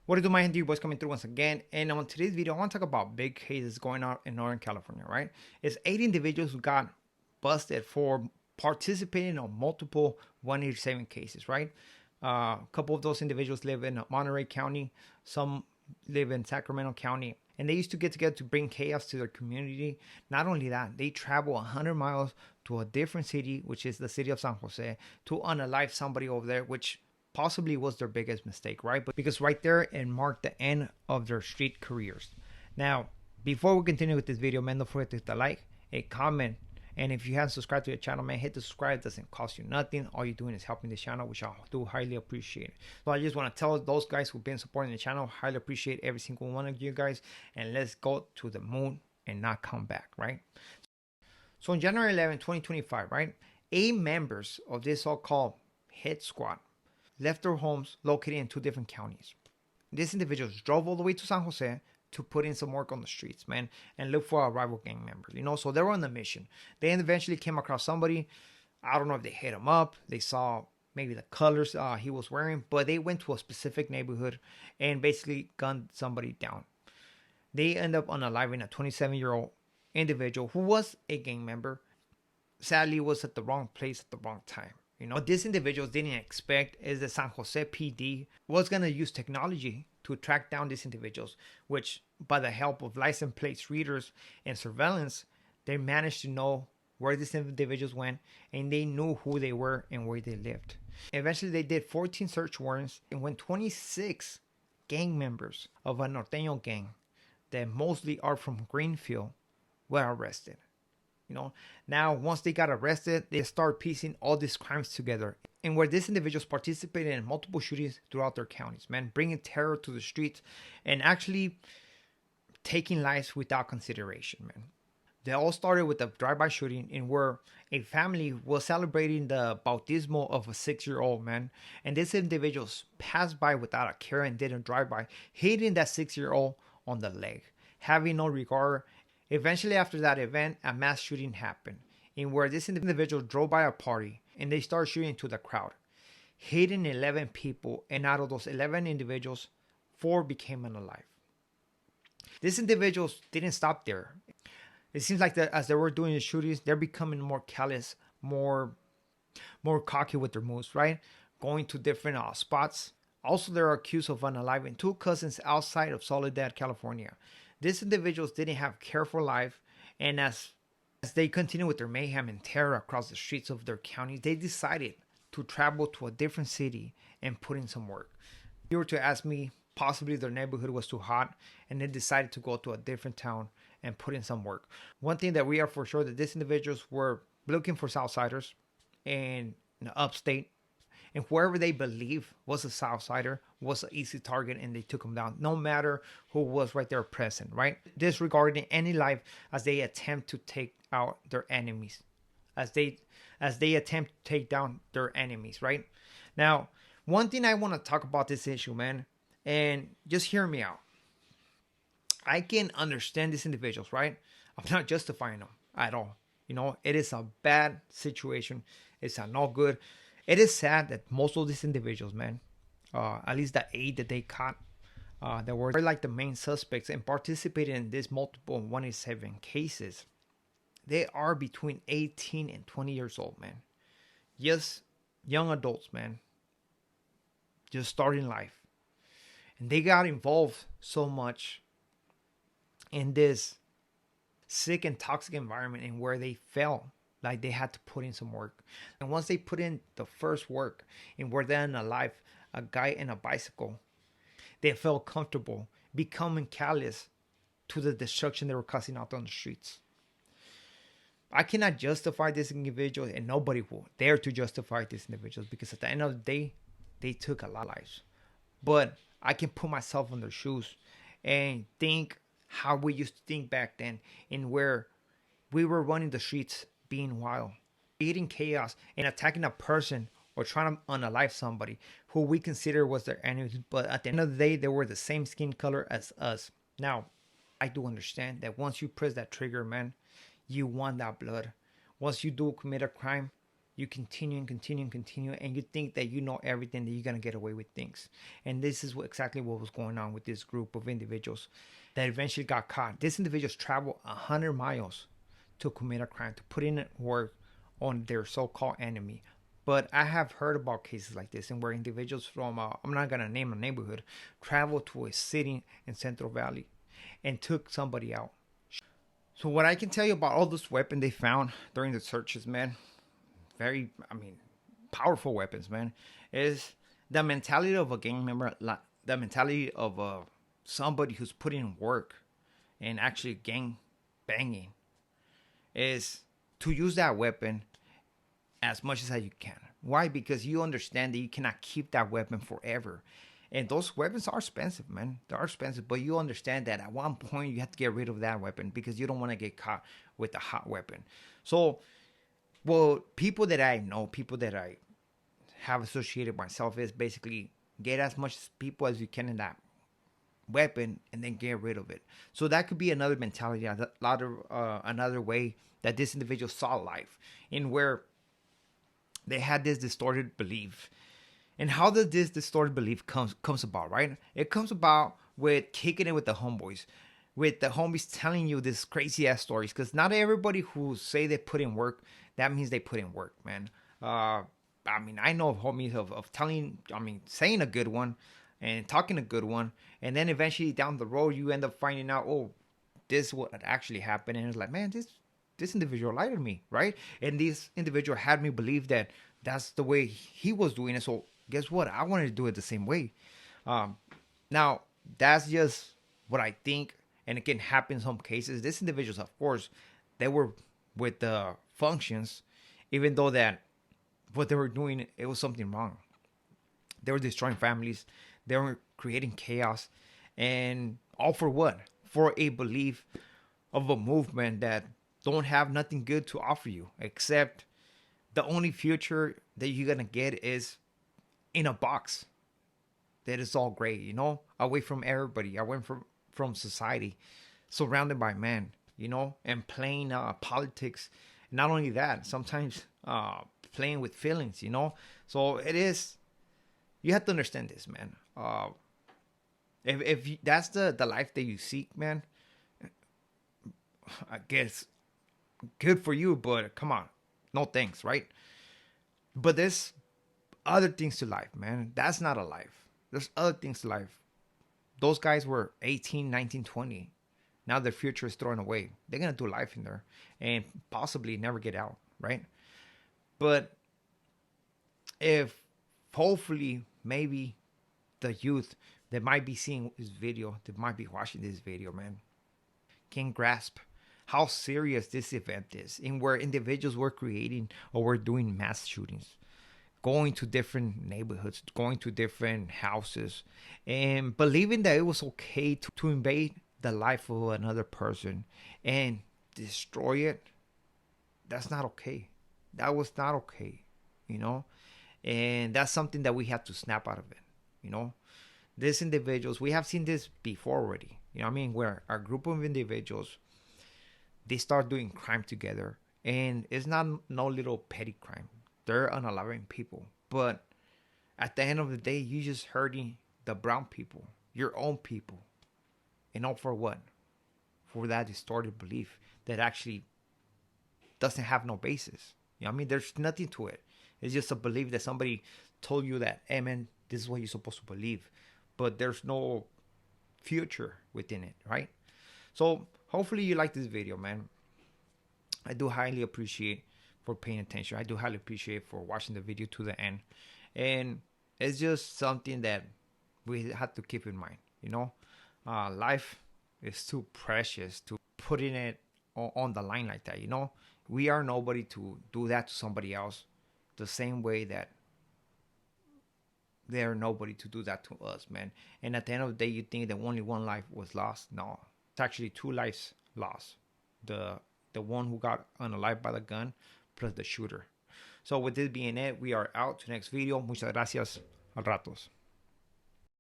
What to do, my Hindu boys, coming through once again. And on today's video, I want to talk about big cases going on in Northern California, right? It's 8 individuals who got busted for participating in multiple 187 cases, right? A couple of those individuals live in Monterey County. Some live in Sacramento County. And they used to get together to bring chaos to their community. Not only that, they travel 100 miles to a different city, which is the city of San Jose, to unalive somebody over there, which possibly was their biggest mistake, right? But because right there it marked the end of their street careers. Now, before we continue with this video, man, don't forget to hit the like, a comment, and if you haven't subscribed to the channel, man, hit the subscribe. It doesn't cost you nothing. All you're doing is helping the channel, which I do highly appreciate. So I just want to tell those guys who've been supporting the channel, highly appreciate every single one of you guys, and let's go to the moon and not come back, right? So on January 11, 2025, right, 8 members of this so-called hit squad left their homes located in 2 different counties. These individuals drove all the way to San Jose to put in some work on the streets, man, and look for a rival gang member, you know? So they were on the mission. They eventually came across somebody. I don't know if they hit him up. They saw maybe the colors he was wearing, but they went to a specific neighborhood and basically gunned somebody down. They end up unaliving a 27-year-old individual who was a gang member. Sadly, was at the wrong place at the wrong time. You know, what these individuals didn't expect is that San Jose PD was going to use technology to track down these individuals, which by the help of license plates readers and surveillance, they managed to know where these individuals went, and they knew who they were and where they lived. Eventually, they did 14 search warrants, and when 26 gang members of a Norteño gang that mostly are from Greenfield were arrested. You know, now once they got arrested, they start piecing all these crimes together, and where these individuals participated in multiple shootings throughout their counties, man, bringing terror to the streets and actually taking lives without consideration, man. They all started with a drive-by shooting in where a family was celebrating the bautismo of a 6-year-old, man, and these individuals passed by without a care and didn't drive by, hitting that 6-year-old on the leg, having no regard. Eventually, after that event, a mass shooting happened in where this individual drove by a party and they started shooting to the crowd, hitting 11 people, and out of those 11 individuals, 4 became unalive. These individuals didn't stop there. It seems like that as they were doing the shootings, they're becoming more callous, more cocky with their moves, right? Going to different spots. Also, they're accused of unaliving 2 cousins outside of Soledad, California. These individuals didn't have care for life, and as they continue with their mayhem and terror across the streets of their counties, they decided to travel to a different city and put in some work. If you were to ask me, possibly their neighborhood was too hot, and they decided to go to a different town and put in some work. One thing that we are for sure that these individuals were looking for Southsiders in the upstate, and whoever they believe was a Southsider was an easy target, and they took them down, no matter who was right there present, right? Disregarding any life as they attempt to take out their enemies, as they attempt to take down their enemies, right? Now, one thing I want to talk about this issue, man, and just hear me out. I can understand these individuals, right? I'm not justifying them at all. You know, it is a bad situation. It's a no good. It is sad that most of these individuals, man, at least the 8 that they caught, that were like the main suspects and participated in these multiple 187 cases, they are between 18 and 20 years old, man. Just young adults, man. Just starting life. And they got involved so much in this sick and toxic environment in where they felt like they had to put in some work. And once they put in the first work and were then alive, a guy in a bicycle, they felt comfortable becoming callous to the destruction they were causing out on the streets. I cannot justify this individual, and nobody will dare to justify these individuals, because at the end of the day, they took a lot of lives. But I can put myself in their shoes and think how we used to think back then, in where we were running the streets being wild, creating chaos, and attacking a person or trying to unalive somebody who we consider was their enemy. But at the end of the day, they were the same skin color as us. Now, I do understand that once you press that trigger, man, you want that blood. Once you do commit a crime, you continue and continue and continue, and you think that you know everything, that you're gonna get away with things. And this is exactly what was going on with this group of individuals that eventually got caught. These individuals traveled 100 miles to commit a crime, to put in work on their so-called enemy. But I have heard about cases like this, and where individuals from I'm not gonna name a neighborhood, traveled to a city in Central Valley and took somebody out. So what I can tell you about all this weapon they found during the searches, man, very, I mean, powerful weapons, man, is the mentality of a gang member, the mentality of somebody who's putting in work and actually gang banging, is to use that weapon as much as you can. Why? Because you understand that you cannot keep that weapon forever. And those weapons are expensive, man. They are expensive, but you understand that at one point you have to get rid of that weapon because you don't want to get caught with a hot weapon. So, well, people that I know, people that I have associated myself, is basically get as much people as you can in that weapon and then get rid of it. So that could be another mentality, another way that this individual saw life, in where they had this distorted belief. And how does this distorted belief comes about, right? It comes about with kicking it with the homeboys, with the homies telling you this crazy ass stories. Because not everybody who say they put in work, that means they put in work, man. I mean, I know of homies of telling, I mean, saying a good one and talking a good one, and then eventually down the road you end up finding out, oh, this is what actually happened, and it's like, man, this individual lied to me, right? And this individual had me believe that that's the way he was doing it. So guess what? I wanted to do it the same way. Now, that's just what I think, and it can happen in some cases. These individuals, of course, they were with the functions, even though that what they were doing, it was something wrong. They were destroying families. They were creating chaos. And all for what? For a belief of a movement that don't have nothing good to offer you, except the only future that you're going to get is in a box that is all gray, you know, away from everybody, away from society, surrounded by men, you know, and playing politics. Not only that, sometimes playing with feelings, you know. So it is, you have to understand this, man. If that's the life that you seek, man, I guess good for you, but come on, no thanks, right? But there's other things to life, man. That's not a life. There's other things to life. Those guys were 18, 19, 20. Now their future is thrown away. They're going to do life in there and possibly never get out, right? But if hopefully maybe the youth that might be seeing this video, that might be watching this video, man, can grasp how serious this event is, in where individuals were creating or were doing mass shootings, going to different neighborhoods, going to different houses, and believing that it was okay to invade the life of another person and destroy it. That's not okay. That was not okay, you know? And that's something that we have to snap out of it, you know? These individuals, we have seen this before already, you know what I mean? Where a group of individuals, they start doing crime together. And it's not no little petty crime. They're unaliving people. But at the end of the day, you just hurting the brown people, your own people. And all for what? For that distorted belief that actually doesn't have no basis. You know what I mean? There's nothing to it. It's just a belief that somebody told you that, hey man, this is what you're supposed to believe. But there's no future within it, right? So hopefully you like this video, man. I do highly appreciate for paying attention. I do highly appreciate for watching the video to the end. And it's just something that we have to keep in mind, you know? Life is too precious to putting it on the line like that, you know? We are nobody to do that to somebody else the same way that they're nobody to do that to us, man. And at the end of the day, you think that only one life was lost. No, it's actually two lives lost. The one who got unalived by the gun plus the shooter. So with this being it, we are out to the next video. Muchas gracias. Al ratos.